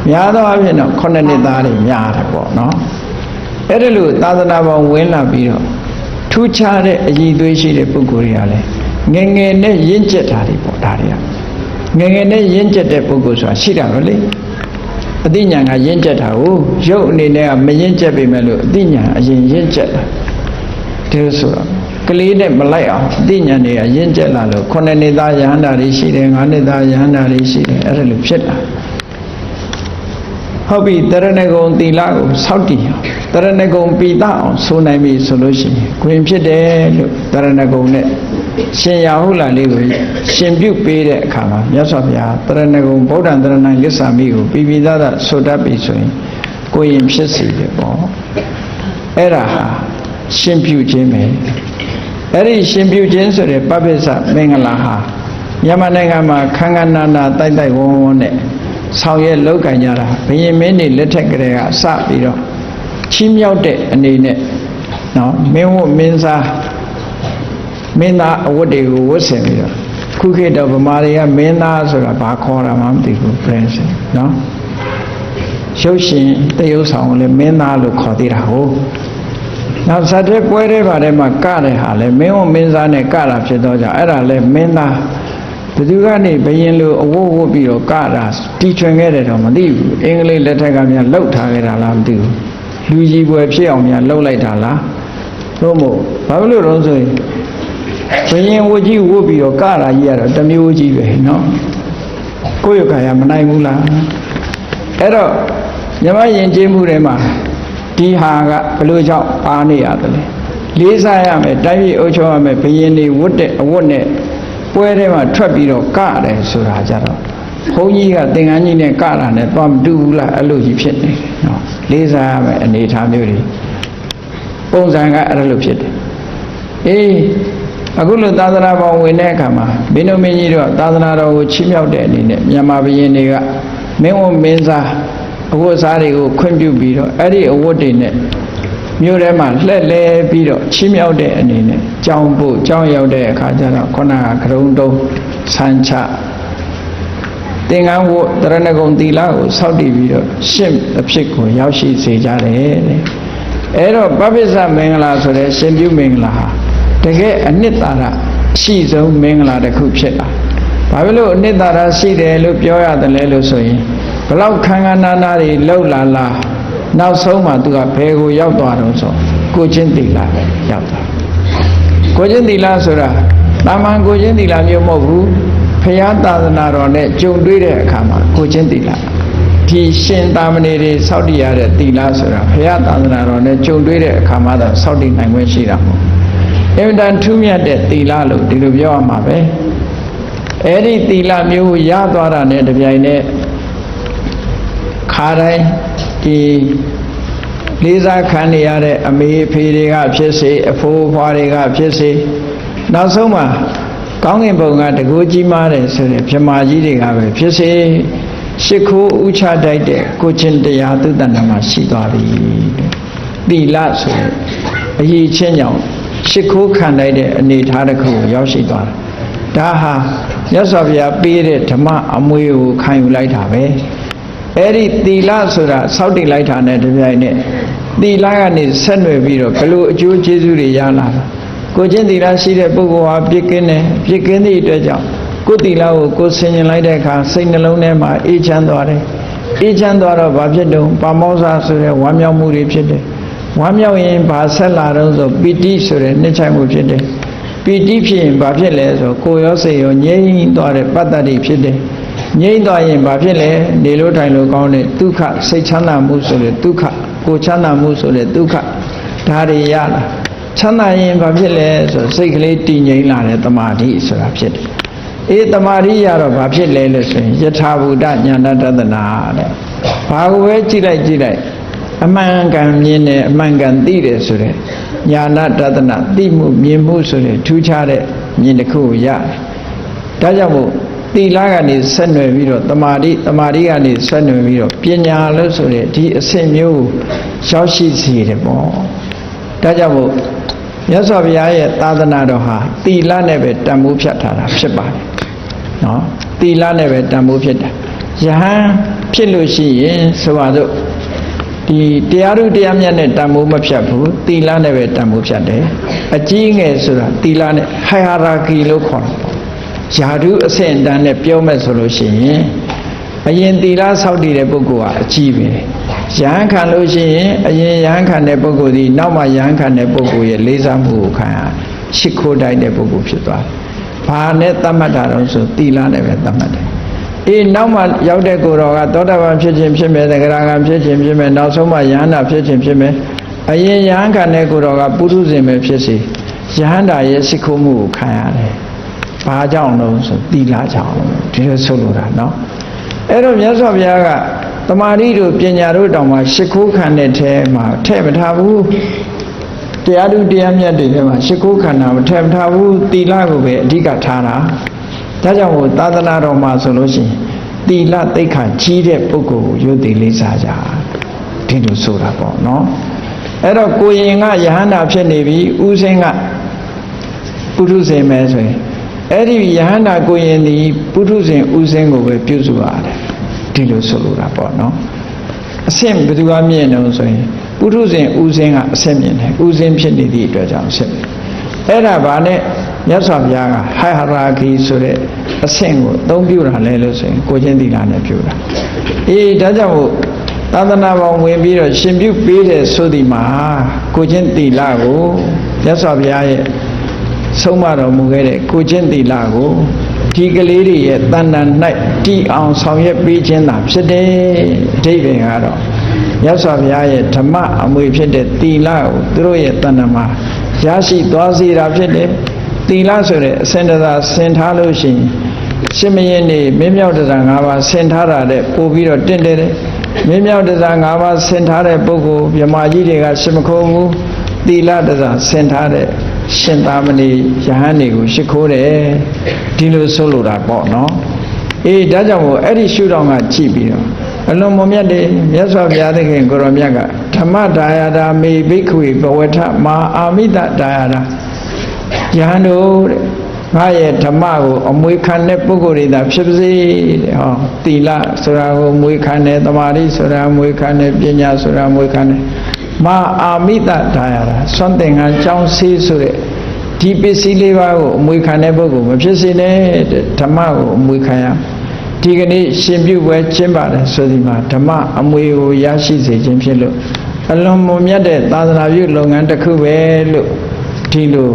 များသောအားဖြင့်တော့9နှစ်သားတွေများတယ်ပေါ့နော်အဲ့ဒါလို့သာသနာပေါင်းဝင်လာပြီးတော့ထူးခြားတဲ့အရည်အသွေးရှိတဲ့ပုဂ္ဂိုလ်တွေကလည်းငယ်ငယ်နဲ့ရင့်ကျက်တာတွေပေါ့ဒါတွေကငယ်ငယ်နဲ့ရင့်ကျက်တဲ့ပုဂ္ဂိုလ်ဆိုတာရှိတာပဲလေအသိဉာဏ်ကရင့်ကျက်တာကိုရုပ်အနေနဲ့ကမရင့်ကျက်ပေမဲ့လို့အသိဉာဏ်အရင်ရင့်ကျက်တာဒီလိုဆိုတော့ကလေးနဲ့မလိုက်အောင်အသိဉာဏ်တွေကရင့်ကျက်လာလို့9နှစ်သားယဟန္တာတွေရှိတယ်9နှစ်သားယဟန္တာတွေရှိတယ်အဲ့ဒါလိုဖြစ်တာဟုတ်ပြီတရဏဂုံသီလကိုစောင့်တည်အောင်တရဏဂုံပိသအောင်ဆိုနိုင်ပြီဆိုလို့ရှိရင်ခွင်ဖြစ်တယ်လို့တရဏဂုံနဲ့ရှင်ရာဟုလာလေးကိုရှင်ပြုပေးတဲ့အခါမှာမြတ်စွာဘုရားတရဏဂုံဗုဒ္ဓံတရဏံကိစ္ဆာမိကိုပြပြသားသားဆိုတတ်ပြီဆိုရင်ကိုရင်ဖြစ်စီတယ်ပေါ့အဲ့ဒါဟာရှင်ပြုခြင်းပဲအဲ့ဒီရှင်ပြုခြင်းဆိုတဲ့ပပ္ပစ္စမင်္ဂလာဟာမြန်မာနိုင်ငံမှာခန်းခန်းနာနာတိုက်တိုက်ဝန်းဝန်းနဲ့ဆောင်ရွက်လုပ်ကင်ကြတာဘုရင်မင်းတွေလက်ထက်ကလေးကစပြီးတော့ချီးမြှောက်တဲ့အနေနဲ့နော်မင်းဝတ်မင်းစားမင်းသားအဝတ်တွေကိုဝတ်ဆင်ပြီးတော့ခုခေတ်တော့ဗမာတွေကမင်းသားဆိုတာဘာခေါ်တာမှမသိဘူး friends နော်ရုပ်ရှင်တရုပ်ဆောင်ကိုလည်းမင်းသားလို့ခေါ်သေးတာဟုတ် နောက်ဇတ်တဲ့ပွဲတွေဘာတွေမှာကတဲ့ဟာလဲမင်းဝန်မင်းသားနဲ့ကတာဖြစ်တော့ကြောင့်အဲ့ဒါလဲမင်းသားဘယ်သူကနေဘယင်လိုအဝတ်ဝတ်ပြီးတော့ကတာတီထွင်ခဲ့တယ်တော့မသိဘူးအင်္ဂလိပ်လက်ထက်ကများလှုပ်ထားခဲ့တာလားမသိဘူးလူကြီးပွဲဖြစ်အောင်များလှုပ်လိုက်တာလားသို့မဟုတ်ဘာလို့လို့ဆိုရင်ဘယင်ဝတ်ကြီးဝတ်ပြီးတော့ကတာကြီးကတော့တစ်မျိုးကြီးပဲနော်ကိုယ့်ရခါရမနိုင်ဘူးလားအဲ့တော့မြမယဉ်ကျေးမှုတွေမှာဒီဟာကဘယ်လိုကြောင့်ပါနေရတယ်လဲလေးစားရမယ်တိုင်းပြည်အုပ်ချုပ်ရမယ်ဘယင်တွေဝတ်တဲ့အဝတ်နဲ့ပွဲထဲမှာထွက်ပြီးတော့ကတယ်ဆိုတာကြတော့ဘုန်းကြီးကသင်္ကန်းကြီးနဲ့ကတာနဲ့တော့မတူဘူးလားအဲ့လိုကြီးဖြစ်နေတယ်နော်လေးစားရမယ်အနေထားမျိုးတွေပုံစံကအဲ့လိုဖြစ်တယ်အေးအခုလိုသာသနာပေါင်းဝင်တဲ့အခါမှာမင်းတို့မင်းကြီးတို့သာသနာတော်ကိုချီးမြှောက်တဲ့အနေနဲ့မြန်မာဘုရင်တွေကမင်းဝန်မင်းသားအဝတ်စားတွေကိုခွင့်ပြုပြီးတော့အဲ့ဒီအဝတ်တွေနဲ့မြို့ထဲမှာလှည့်လဲပြီးတော့ချီးမြှောက်တဲ့အနေနဲ့ကြောင်းဖို့ကြောင်းရောက်တဲ့အခါကျတော့ခொနကကရုံတုံးဆန်းချသင်္ကန်းဝတ်တရဏဂုံသီလကိုစောင့်တည်ပြီးတော့ရှင်းအဖြစ်ကိုရောက်ရှိစေကြတယ်တဲ့အဲ့တော့ပပိစမင်္ဂလာဆိုတဲ့ရှင်ပြုမင်္ဂလာဟာတကယ်အနှစ်သာရအရှိဆုံးမင်္ဂလာတစ်ခုဖြစ်လာဘာဖြစ်လို့အနှစ်သာရရှိတယ်လို့ပြောရတယ်လဲလို့ဆိုရင်ဘလောက်ခန်းခန်းနာနာတွေလှုပ်လာနောက်ဆုံးမှသူကဘယ်ကိုရောက်သွားတော့ဆိုကိုချင်းသီလပဲရောက်သွားကိုချင်းသီလဆိုတာတာမန်ကိုချင်းသီလမျိုးမဟုတ်ဘူးဖရာသာသနာတော်နဲ့ကြုံတွေ့တဲ့အခါမှာကိုချင်းသီလဒီရှင်သာမဏေတွေစောင့်တည်ရတဲ့သီလဆိုတာဖရာသာသနာတော်နဲ့ကြုံတွေ့တဲ့အခါမှာတော့စောင့်တည်နိုင်ခွင့်ရှိတာမဟုတ်အင်မတန်ထူးမြတ်တဲ့သီလလို့ဒီလိုပြောရမှာပဲအဲ့ဒီသီလမျိုးကိုရသွားတာနဲ့တပြိုင်နက်ခါတိုင်းဒီလေးစားခံနေရတဲ့အမေအဖေတွေကဖြစ်စေအဖိုးအဖွားတွေကဖြစ်စေနောက်ဆုံးမှာကောင်းကင်ဘုံကတကူကြီးမားတယ်ဆိုတဲ့မြမာကြီးတွေကပဲဖြစ်စေရှ िख ိုးဥချတိုက်တဲ့ကိုချင်းတရားသူတဏ္ဍာမှာရှိသွားပြီသီလဆိုတဲ့အရေးချင်းကြောင့်ရှ िख ိုးခံလိုက်တဲ့အနေထားတစ်ခုကိုရောက်ရှိသွားတာဒါဟာမြတ်စွာဘုရားပေးတဲ့ဓမ္မအမွေကိုခံယူလိုက်တာပဲအဲ့ဒီသီလဆိုတာစောင့်တည်လိုက်တာနဲ့တပြိုင်နက်သီလကနေဆက်နွယ်ပြီးတော့ဘယ်လိုအကျိုးကျေးဇူးတွေရလာတာကိုချင်းသီလရှိတဲ့ပုဂ္ဂိုလ်ဟာပြစ်ကင်းတယ်ပြစ်ကင်းသည့်အတွက်ကြောင့်ကိုယ်သီလကိုကိုယ်ဆင်ခြင်လိုက်တဲ့အခါစိတ်နှလုံးထဲမှာအေးချမ်းသွားတယ်အေးချမ်းသွားတော့ဘာဖြစ်တုံးပါမောဇ္ဇဆိုတဲ့ဝမ်းမြောက်မှုတွေဖြစ်တယ်ဝမ်းမြောက်ရင်ဘာဆက်လာတော့ဆိုပီတိဆိုတဲ့နှိမ့်ချမှုဖြစ်တယ်ပီတိဖြစ်ရင်ဘာဖြစ်လဲဆိုကိုယ်ရောစိတ်ရောငြိမ်းသွားတဲ့ပတ္တတိဖြစ်တယ်ငြိမ်းသွားရင်ဘာဖြစ်လဲနေလို့ထိုင်လို့ကောင်းတဲ့ဒုက္ခစိတ်ချမ်းသာမှုဆိုတဲ့ဒုက္ခကိုချမ်းသာမှုဆိုတဲ့ဒုက္ခဒါတွေရလာချမ်းသာရင်ဘာဖြစ်လဲဆိုစိတ်ကလေးတည်ငြိမ်လာတဲ့တမာတိဆိုတာဖြစ်တယ်အေးတမာတိရတော့ဘာဖြစ်လဲလို့ဆိုရင်ယထာဘူတဉာဏတတနာတဲ့ဘာကိုပဲကြည့်လိုက်အမှန်ကန်မြင်တယ်အမှန်ကန်သိတယ်ဆိုတဲ့ဉာဏတတနာသိမှုမြင်မှုဆိုတဲ့ထူးခြားတဲ့မြင်တစ်ခုကိုရတယ်ဒါကြောင့်မို့သီလကနေဆက်နွယ်ပြီးတော့တမာတိကနေဆက်နွယ်ပြီးတော့ပညာလို့ဆိုတဲ့ဒီအဆင့်မျိုးကိုရောက်ရှိစေတယ်ပေါ့ဒါကြောင့်မို့မြတ်စွာဘုရားရဲ့သာသနာတော်ဟာသီလနဲ့ပဲတန်ဖိုးဖြတ်ထားတာဖြစ်ပါတယ်နော်သီလနဲ့ပဲတန်ဖိုးဖြစ်တာယဟန်ဖြစ်လို့ရှိရင်ဆိုပါစို့ဒီတရားဥတရားမြတ်နဲ့တန်ဖိုးမဖြတ်ဘူးသီလနဲ့ပဲတန်ဖိုးဖြတ်တယ်အကြီးငယ်ဆိုတာသီလနဲ့ hierarchy လို့ခေါ်တာပေါ့ယာဓုအဆင့်တန်းနဲ့ပြောမဲ့ဆိုလို့ရှိရင်အရင်သီလဆောက်တည်တဲ့ပုဂ္ဂိုလ်ကအကြီးပဲယဟန်ခံလို့ရှိရင်အရင်ယဟန်ခံတဲ့ပုဂ္ဂိုလ်ဒီနောက်မှယဟန်ခံတဲ့ပုဂ္ဂိုလ်ရဲ့လေးစားမှုကိုခံရရှ िख ိုးတိုက်တဲ့ပုဂ္ဂိုလ်ဖြစ်သွားတယ်။ဘာနဲ့သတ်မှတ်တာတော့ဆိုသီလနဲ့ပဲသတ်မှတ်တယ်။အေးနောက်မှရောက်တဲ့ကိုယ်တော်ကသောတာပန်ဖြစ်ခြင်းဖြစ်မယ်သဂရဂံဖြစ်ခြင်းဖြစ်မယ်နောက်ဆုံးမှယဟန္တာဖြစ်ခြင်းဖြစ်မယ်အရင်ယဟန်ခံတဲ့ကိုယ်တော်ကပုထုဇဉ်ပဲဖြစ်စေယဟန္တာရဲ့ရှ िख ိုးမှုကိုခံရတယ်။ဘာကြောင့်လို့ဆိုသီလကြောင့်ဒီလိုဆိုလိုတာနော်။အဲ့တော့မြတ်စွာဘုရားကတမာတိတို့ပညာတို့တောင်မှရှ िख ိုးခံတဲ့ထဲမှာထည့်မထားဘူးတရားသူတရားမြတ်တွေထဲမှာရှ िख ိုးခံတာမထည့်မထားဘူးသီလကိုပဲအဓိကထားတာဒါကြောင့်သာသနာတော်မှာဆိုလို့ရှိရင်သီလသိက္ခာကြီးတဲ့ပုဂ္ဂိုလ်ကိုယုတ်တိလေးစားကြဒီလိုဆိုတာပေါ့နော်အဲ့တော့ကိုရင်ကယဟန္တာဖြစ်နေပြီဥစဉ်ကပုထုဇဉ်ပဲဆိုရင်အဲ့ဒီယဟန္တာကိုရင်ဒီပုထုဇဉ်ဥစဉ်ကိုပဲပြုစုရတယ်ဒီလိုဆိုလိုတာပေါ့နော်အဆင့်ဘယ်သူကမြင်တယ်ဆိုရင်ပု ပုထုဇဉ်ဥစဉ်ကအဆက်မြင်တယ်ဥစဉ်ဖြစ်နေသည့်အတွက်ကြောင့်ဆက်အဲ့ဒါဘာနဲ့မြတ်စွာဘုရားကဟိုင်ဟရာဂီဆိုတဲ့အဆင့်ကိုအသုံးပြုတာလဲလို့ဆိုရင်ကိုချင်းသီလနဲ့ပြုတာဒါကြောင့်မို့သာသနာပေါင်းဝင်ပြီးတော့ရှင်ပြုပေးတယ်ဆိုဒီမှာကိုချင်းသီလကိုမြတ်စွာဘုရားရဲ့ဆုံးမတော်မူခဲ့တဲ့ကိုချင်းသီလကိုဒီကလေးတွေရဲ့တဏ္ဍာ၌တည်အောင်ဆောင်ရွက်ပေးခြင်းသာဖြစ်တယ်အဓိပ္ပာယ်ကတော့မြတ်စွာဘုရားရဲ့ဓမ္မအမွေဖြစ်တဲ့သီလကိုသူတို့ရဲ့တဏ္ဍာမှာရရှိသွားစေတာဖြစ်တယ်သီလဆိုတဲ့အစဉ်တစားဆင်ထားလို့ရှိရင်ရှင်မင်းနေမင်းမြောက်တရား၅ပါးဆင်ထားတာတဲ့ပို့ပြီးတော့တင့်တယ်မင်းမြောက်တရား၅ပါးဆင်ထားတဲ့ပုဂ္ဂိုလ်မြမကြီးတွေကရှင်မခိုးဘူးသီလတရားဆင်ထားတဲ့ရှင်သာမဏေယဟန်တွေကိုရှိခိုးတယ်ဒီလိုဆိုလိုတာပေါ့နော်ဒါကြောင့်မို့အဲ့ဒီရှုထောင့်ကကြည့်ပြီးတော့အလွန်မမြတ်တဲ့မြတ်စွာဘုရားသခင်ကိုရောမြတ်ကဓမ္မဒါယတာမေဘိက္ခွေဘဝထမဟာအာမိတဒါယတာယဟန်တို့တဲ့ငါရဲ့ဓမ္မကိုအမွေခံတဲ့ပုဂ္ဂိုလ်တွေသာဖြစ်ပါစေတဲ့ဟောသီလဆိုတာကိုအမွေခံတယ်သမာဓိဆိုတာအမွေခံတယ်ပညာဆိုတာအမွေခံတယ်မဟာအာမိတဒါယတာစွန့်သင်္ကန်းကြောင်းဆေးဆိုတဲ့ဒီပစ္စည်းလေးပါးကိုအမွေခံတဲ့ပုဂ္ဂိုလ်မဖြစ်စေနဲ့ဓမ္မကိုအမွေခံရဒီကနေ့ရှင်ပြုပွဲကျင်းပါတယ်ဆိုဒီမှာဓမ္မအမွေကိုရရှိစေခြင်းဖြစ်လို့အလွန်မမြတ်တဲ့သာသနာပြုလုပ်ငန်းတစ်ခုပဲလို့ဒီလို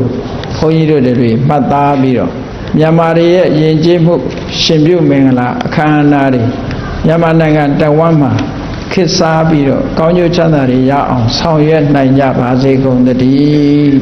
ဘုန်းကြီးတို့တွေမှတ်သားပြီးတော့မြန်မာတွေရဲ့ယဉ်ကျေးမှုရှင်ပြုမင်္ဂလာအခမ်းအနားတွေမြန်မာနိုင်ငံတဝမ်းမှာခေတ်စားပြီးတော့ကောင်းကျိုးချမ်းသာတွေရအောင်ဆောင်ရွက်နိုင်ကြပါစေကုန်သတည်း